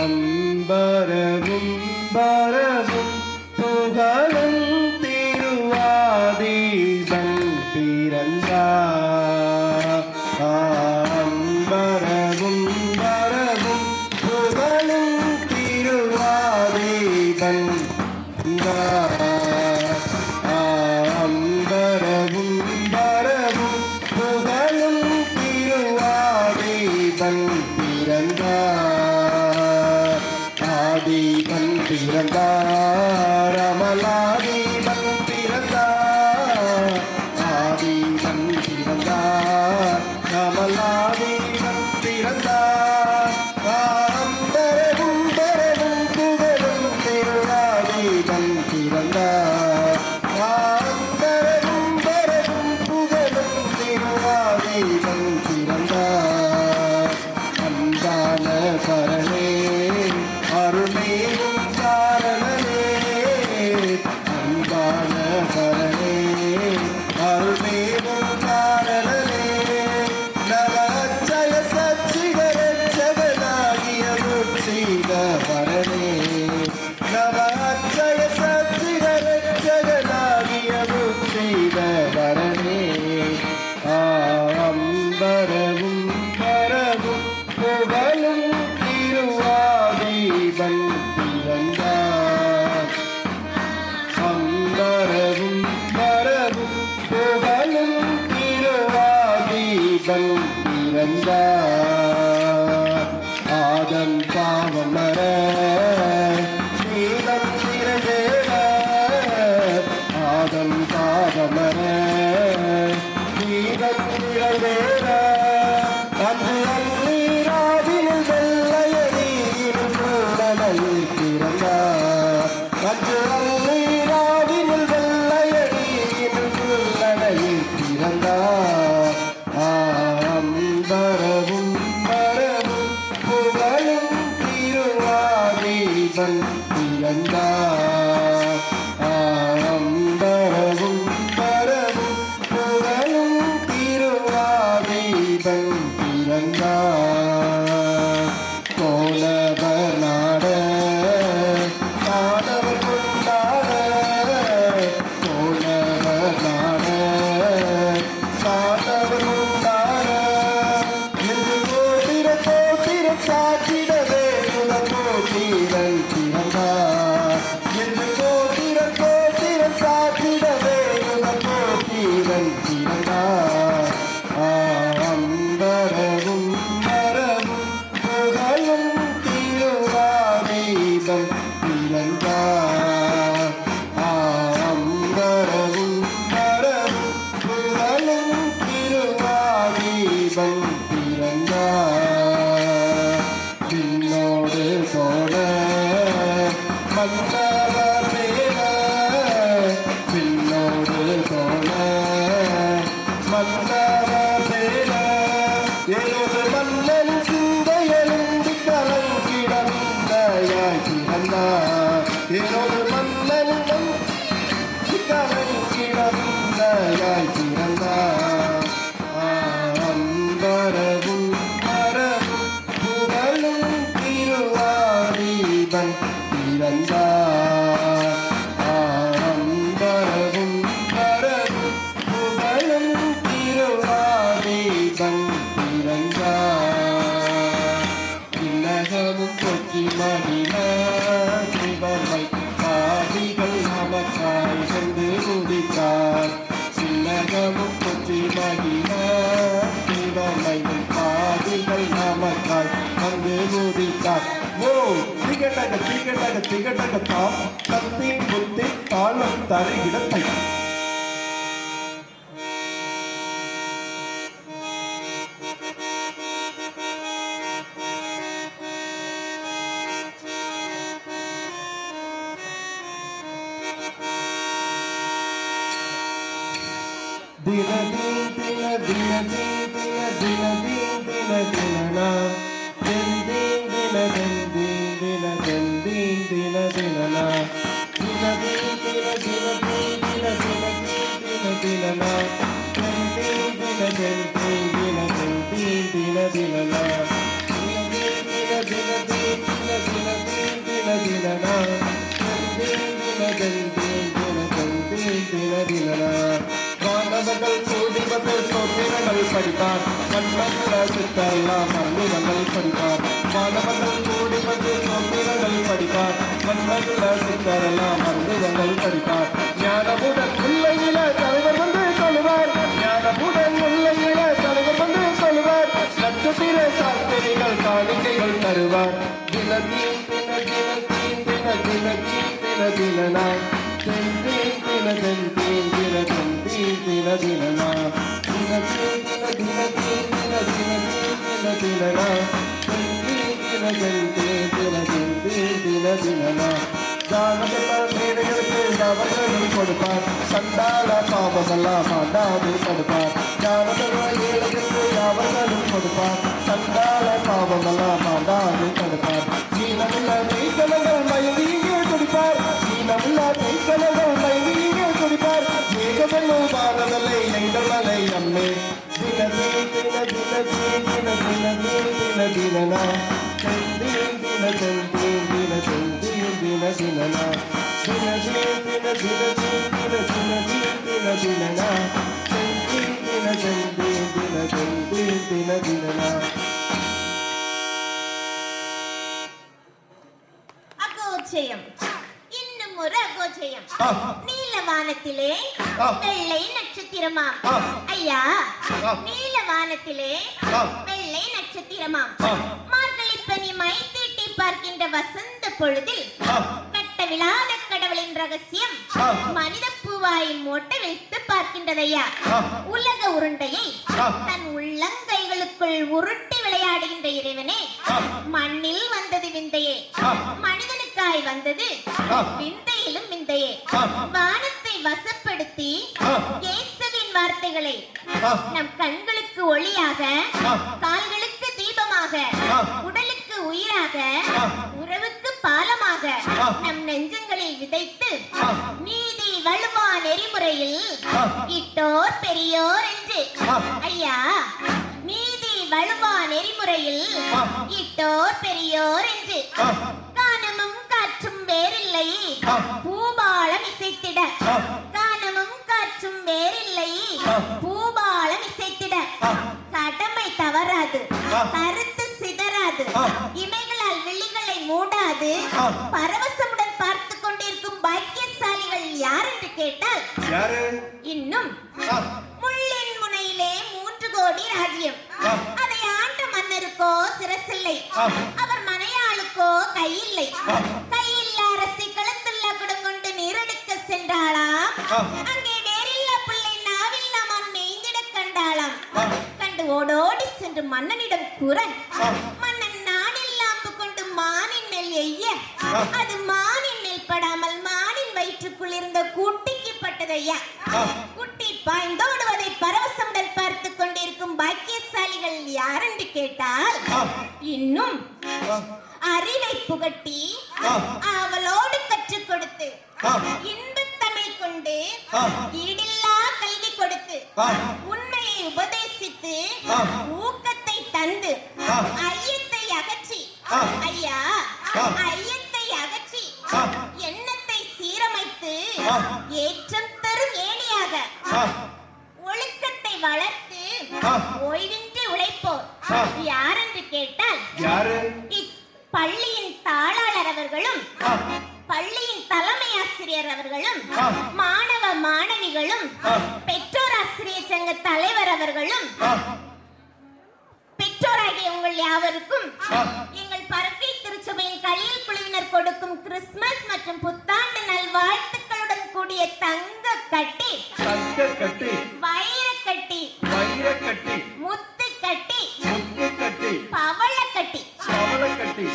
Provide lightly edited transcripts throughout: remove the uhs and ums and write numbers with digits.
அம்பரவும் பரவும் புகழும் திருவாதீபன் பிறந்தார். அம்பரவும் பரவும் புகழும் திருவாதீபன் அம்பரவும் பரவும் புகழும் திருவாதீபன் பிறந்தார். ஆதீபன் பிறந்தார். அமலாதீபன் பிறந்தார். ஆதீபன் பிறந்தார். அமலாதீபன் பிறந்தார். அம்பரவும் பரவும் புகழும் திருவாதீபன் பிறந்தார். அம்பரவும் பரவும் புகழும் திருவாதீபன் பிறந்தார். அன்பான பரனே அருள்மேவும் காரணனே. அன்பான பரனே அருள்மேவும் காரணனே. நவச்சய சச்சிகரட்சகனாகிய முட்சீத பரனே. நவச்சய சச்சிகரட்சகனாகிய முட்சீத பரனே. அம்பரவும் பரவும் புகழும் திருவாதீபன் பிறந்தார். அம்பரவும் பரவும் புகழும் திருவாதீபன் பிறந்தார். ஆதம் பாவமர நீலம் திரவேட. ஆதம் பாவமர நீலம் திரவேட. அன்று அந்நீராவினில் வெள்ளையடியிலும் பூரணனில் பிறந்தார். அன்று அந்நீராவினில் வெள்ளையடியிலும் பூரணனில் பிறந்தார். அம்பரவும் பரவும் புகழும் திருவாதீபன் பிறந்தார். அம்பரவும் பரவும் புகழும் திருவாதீபன் பிறந்தார். கோலவர் நாட நாடவர் கொண்டாட. கோலவர் நாட நாடவர் கொண்டாட. என்று கோத்திர கோத்திர சாற்றிடவே முதல் கோத்திரன் பிறந்தார். என்று கோத்திர கோத்திர சாற்றிடவே முதல் கோத்திரன் பிறந்தார். அம்பரவும் பரவும் புகழும் திருவாதீபன் பிறந்தார். அம்பரவும் பரவும் புகழும் திருவாதீபன் பிறந்தார். பின்னோடு தோழ மன்னவர் பேர. பின்னோடு தோழ மன்னவர் பேர. ஏழு மன்னன் சிந்தையெழுந்து கலங்கிடந்தாய் பிறந்தார். ஏழு மன்னன் கலங்கிடந்தாய் பிறந்தார். அம்பரவும் பரவும் புகழும் திருவாதீபன் பிறந்தார். அம்பரவும் பரவும் புகழும் திருவாதீபன் பிறந்தார். இன்னகமும் கொச்சி மகிழ சிவமை பாவிகள் நமக்காய் சென்று உதித்தார். சின்னகமும் கொச்சி மகிழ சிவமை பாவிகள் நமக்காய் வந்து உதித்தார். ஓ திகட்டக திகட்டக திகட்டக தாம் தத்தி புத்தி தாளம் தருகிடத்தை. தின தீன் தின தின தீன் தின தின தீன் தின தினனா. தின் தீன் தின தின் தீன் தின தின் தீன் தின தினனா. தின தீன் தின தின தீன் தின தின தீன் தின தினனா. தின் தீன் தின தின் தீன் தின தின் தீன் தின தினனா. தின தீன் தின தின தீன் தின வானவர்கள் கூடிவது சோத்திரங்கள் படிப்பார் மன்னர்கள சித்தெல்லாம் மன்னிதங்கள் படிப்பார் வானவர்கள் கூடிவது சோத்திரங்கள் படிப்பார் மன்னர்கள சித்தரெல்லாம் மன்னிதங்கள் படிப்பார் ஞானமுடன் முல்லையில தலைவர் வந்து சொல்லுவார் ஞானமுடன் முல்லையில தலைவர் வந்து சொல்லுவார் நட்சத்திர சாஸ்திரிகள் காணிக்கைகள் தருவார் தினதீன் தின தினதீன் தின தினதீன் தின தினனா தெந்தீன் தின தெந்தீன் தின தெந்தீன் தின தினனா தினதீன் தின தினதீன் தின தினதீன் தின தினனா தெந்தீன் தின தெந்தீன் தின தெந்தீன் தின தினனா தானமெல்லாம் மேடைகளுக்கு அவர்களும் கொடுப்பார் சண்டாள பாவமெல்லாம் ஆண்டாது கொடுப்பார் ஞானமெல்லாம் ஏழைகளுக்கு அவர்களும் கொடுப்பார் சண்டாள பாவமெல்லாம் ஆண்டாது கொடுப்பார் நீளமுள்ள மெய்கலங்கள் மயங்கியே குடிப்பார் நீளமுள்ள மெய்கலங்கள் மயங்கியே குடிப்பார் ஏகமெல்லும் பாரதலை எங்கள் மலை அம்மே தினமே தின தின தின தின தின தினனா தெந்தீன் தின தெந்தீன் தின தெந்தீன் தின தினனா தின தின தின தின தின தின தின தினனா தெந்தீன் தின தெந்தீன் தின தெந்தீன் தின தினனா. அகோச்சயம் இன்னும் ஒரு அகோச்சயம். நீலவானத்திலே வெள்ளை நட்சத்திரமா ஐயா, நீலவானத்திலே வெள்ளை நட்சத்திரமா மார்கழி பனி மை தீட்டி பார்க்கின்ற வசந்த பொழுதில் கட்டவிழாத கடவுளின் ரகசியம் மனித பூவாயில் மோட்ட வைத்து பார்க்கின்றதையா. உலக உருண்டையை தன் உள்ளங்கைகளுக்குள் உருட்டி விளையாடுகின்ற இறைவனே, மண்ணில் வந்தது விந்தையே, மனிதனுக்காய் வந்தது விந்தையிலும் விந்தையே. வானத்தை வசப்படுத்தி இயேசுவின் வார்த்தைகளை நம் கண்களுக்கு ஒளியாக, கால்களுக்கு தீபமாக, உடலுக்கு உயிராக, உறவுக்கு பாலமாக நம் நெஞ்சங்களில் விதைத்து நீதி வலுவா நெறிமுறையில் இட்டோர் பெரியோர் என்று ஐயா, நீதி வலுவா நெறிமுறையில் இட்டோர் பெரியோர் என்று கானமும் காற்றும் வேறில்லை பூபாலம் இசைத்திட, கானமும் காற்றும் வேறில்லை பூபாலம் இசைத்திட. கடமை தவறாது, கருத்து சிதறாது, இமைகளால் விழிகளை மூடாது பரவசமுடன் பார்த்து கொண்டிருக்கும் பாக்கியசாலிகள் யார் என்று கேட்டால் இன்னும் முள்ளின் முனையிலே 3 கோடி ராஜ்யம். அதை ஆண்ட மன்னருக்கோ சிரசில்லை, அவர் மனையாளுக்கோ கையில்லை. கையில்லா அரசி களத்துள்ள குடங்கொண்டு நீரெடுக்க சென்றாளாம். அங்கே வேறில்லா பிள்ளை நாவில்லா மான் மேய்ந்திட கண்டாளாம். கண்டு ஓடோடி சென்று மன்னனிடம் கூற, மன்னன் நானில்லாம்பு கொண்டு மானின் மேல் எய்ய, அது மானின் மேல் படாமல் மானின் வயிற்றுக்குள் இருந்த குட்டிக்கு பட்டதையா. குட்டி பாய்ந்தோடுவதை பரவசமுடன் பார்த்து கொண்டிருக்கும் பாக்கியசாலிகள் யார் என்று கேட்டால் இன்னும் அறிவை புகட்டி அவளோடு கற்றுக் கொடுத்து இன்பத் தமிழ் கொண்டு ஈடில்லா கல்வி கொடுத்து உண்மையை உபதேசித்து ஊக்கத்தை தந்து ஐயத்தை அகற்றி ஐயா, ஐயத்தை அகற்றி எண்ணத்தை சீரமைத்து ஏற்றம் தரும் ஏணியாக ஒழுக்கத்தை வளர்த்து ஓய்வின்றி உழைப்போர் யார் என்று கேட்டால் பள்ளியின் தாளாளர் அவர்களும், பள்ளியின் தலைமை ஆசிரியர் அவர்களும், மாணவ மாணவிகளும், பெற்றோர் ஆசிரியர் சங்க தலைவர் அவர்களும், பெற்றோராகிய உங்கள் யாவருக்கும் எங்கள் பரக்கை திருச்சபையின் கலியல் குழுவினர் கொடுக்கும் கிறிஸ்துமஸ் மற்றும் புத்தாண்டு நல்வாழ்த்துக்களுடன் கூடிய தங்க கட்டி, வைர கட்டி, முத்து கட்டி, பவள கட்டி,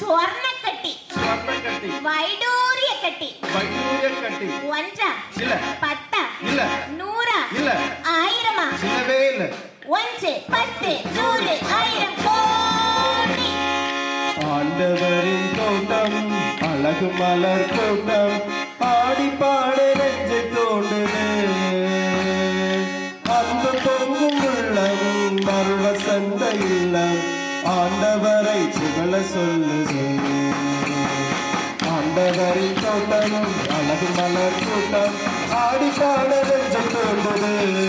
சுவர்ண கட்டி, வைடூரிய கட்டி, ஒன்றா பத்தா நூறா ஆயிரமா, 1 10 100 1000 கோடி. ஆண்டவரின் தோட்டம் அழகு மலர் கூட்டம் ஆடி பாட நெஞ்சு தோண்டுது. அன்பு பொங்கும் உள்ளம் மருள சந்த இல்லம் ஆண்டவரை புகழ சொல்லுது. ஆண்டவரின் தோட்டம் அழகு மலர் கூட்டம் ஆடி பாட நெஞ்சம் தோன்றுது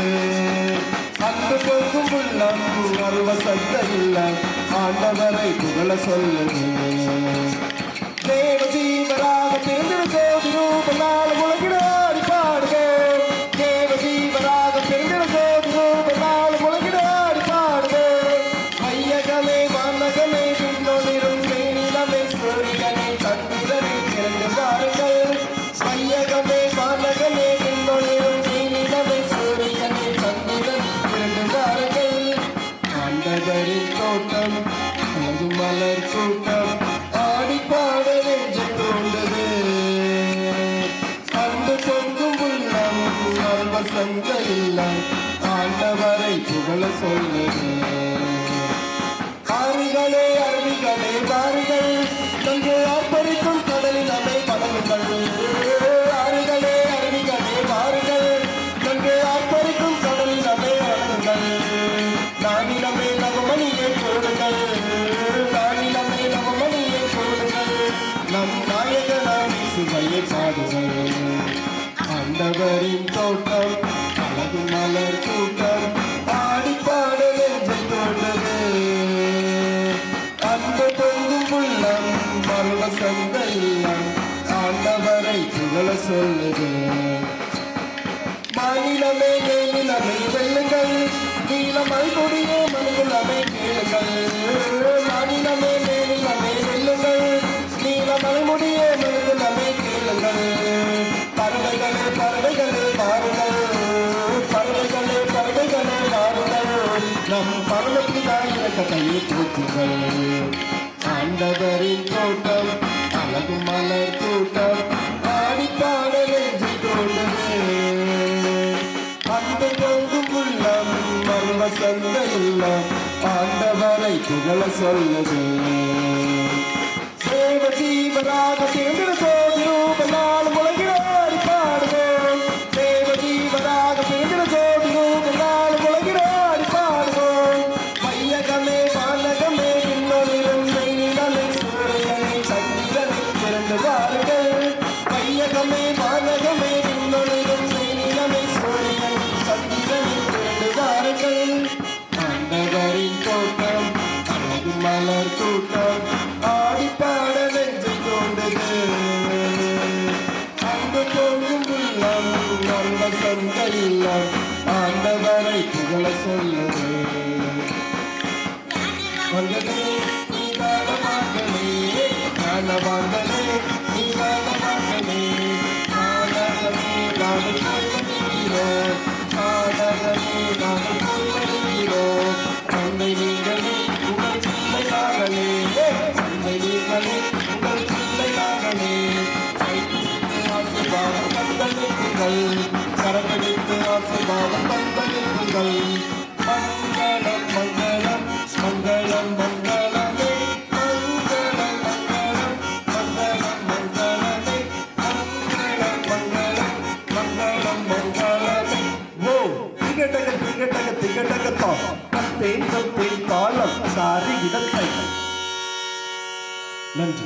அன்பு பொங்கும் உள்ளம் அருவ சத்த இல்லம் ஆண்டவரை புகழ சொல்லுது தேவ ஜீவராக பிறந்திரு ஜோதி ரூபனால் உலகிடாடி பாடுவோம் தேவ ஜீவராக பிறந்திரு ஜோதி ரூபனால் உலகிடாடி பாடுவோம் மையகமே வானகமே பின்னொழிரும் மேனிலமே சூரியனே சந்திரனை திறந்து பாருங்கள் மையகமே வானகமே பின்னொழிரும் மேனிலமே சூரியனே சந்திரன் திறந்து பாருங்கள் ஆண்டவரின் தோட்டம் அழகு மலர் கூட்டம் ஆடி பாட நெஞ்சு தோன்றுது அன்பு பொங்கும் உள்ளம் வசந்த இல்லம் ஆண்டவரை புகழ சொல்லுது ஆறுகளே அருவிகளே பாருங்கள் நன்கு ஆர்ப்பரிக்கும் கடலில் அமை படகுகள் ஆறுகளே அருவிகளே பாருங்கள் நன்கு ஆர்ப்பரிக்கும் கடலில் அமை படகுகள் நானிலமே நவமணியை போடுங்கள் நானிலமே நவமணியை போடுங்கள் நம் நாயகனாம் இசுவையை பாடுங்கள் ஆண்டவரின் தோட்டம் அழகு மலர் கூட்டம் ஆடி பாட நெஞ்சம் தோன்றுது அன்பு பொங்கும் உள்ளம் மருள சந்த இல்லம் ஆண்டவரை புகழ சொல்லுது மாநிலமே மேலிலமே வெல்லுங்கள் நீலமை கொடிய மனிதனமே கேளுங்கள் மாநிலமே மேலிலமே வெல்லுங்கள் நீலமை முடிய மனிதனமே கேளுங்கள் பறவைகளே பறவைகளே மாறுங்கள் பறவைகளே பறவைகளே மாறுங்கள் நம் பரவத்தினாய் இறக்கத்தையை போற்றுங்கள் ஆண்டவரின் தோட்டம் அழகு மலர் கூட்டம் ஆடி பாட நெஞ்சு தோன்றுது அன்பு பொங்கும் உள்ளம் மர்வசந்த இல்லம் ஆண்டவரை புகழ சொல்லுது தேவ ஜீவராக பிறந்திரு ஜோதி ரூபனால் உலகிடாடி பாடுவோம் தேவ ஜீவராக பிறந்திரு ஜோதி ரூபனால் உலகிடாடி பாடுவோம் மையகமே வானகமே பின்னொழிரும் மெய்நிலமே சூரியனை சந்திரனை திறந்து வாருங்கள் மையகமே வானகமே பின்னொழிரும் மெய்நிலமே சூரியனை சந்திரனை திறந்து வாருங்கள் ஆண்டவரின் தோட்டம் அழகு மலர் கூட்டம் ஆடி பாட நெஞ்சு தோன்றுது அன்பு பொங்கும் உள்ளம் நல்ல சொந்த இல்லம் ஆண்டவரை புகழ சொல்லுது மங்களே நீதான மங்களே ஞானவான்களே நீதான மங்களே ஆனந்தமே நாங்கள் போய்வருகிறோம் ஆனந்தமே நாங்கள் போய்வருகிறோம் தந்தை நீங்களே உங்கள் பிள்ளையாகலே தந்தை நீங்களே உங்கள் பிள்ளையாகலே கைப்பிடித்து ஆசீர்வாதம் தந்தளிப்புகள் கரப்பிடித்து ஆசீர்வாதம் தந்தளிப்புகள் மங்களம் மங்களம் மங்களம் மங்களமே மங்களம் மங்களம் மங்களம் மங்களமே மங்களம் மங்களம் மங்களம் மங்களமே ஓ திகட்டக திகட்டக திகட்டகத்தோ கத்தேன் கத்தேன் காலம் சாரி இடத்தை நன்றி.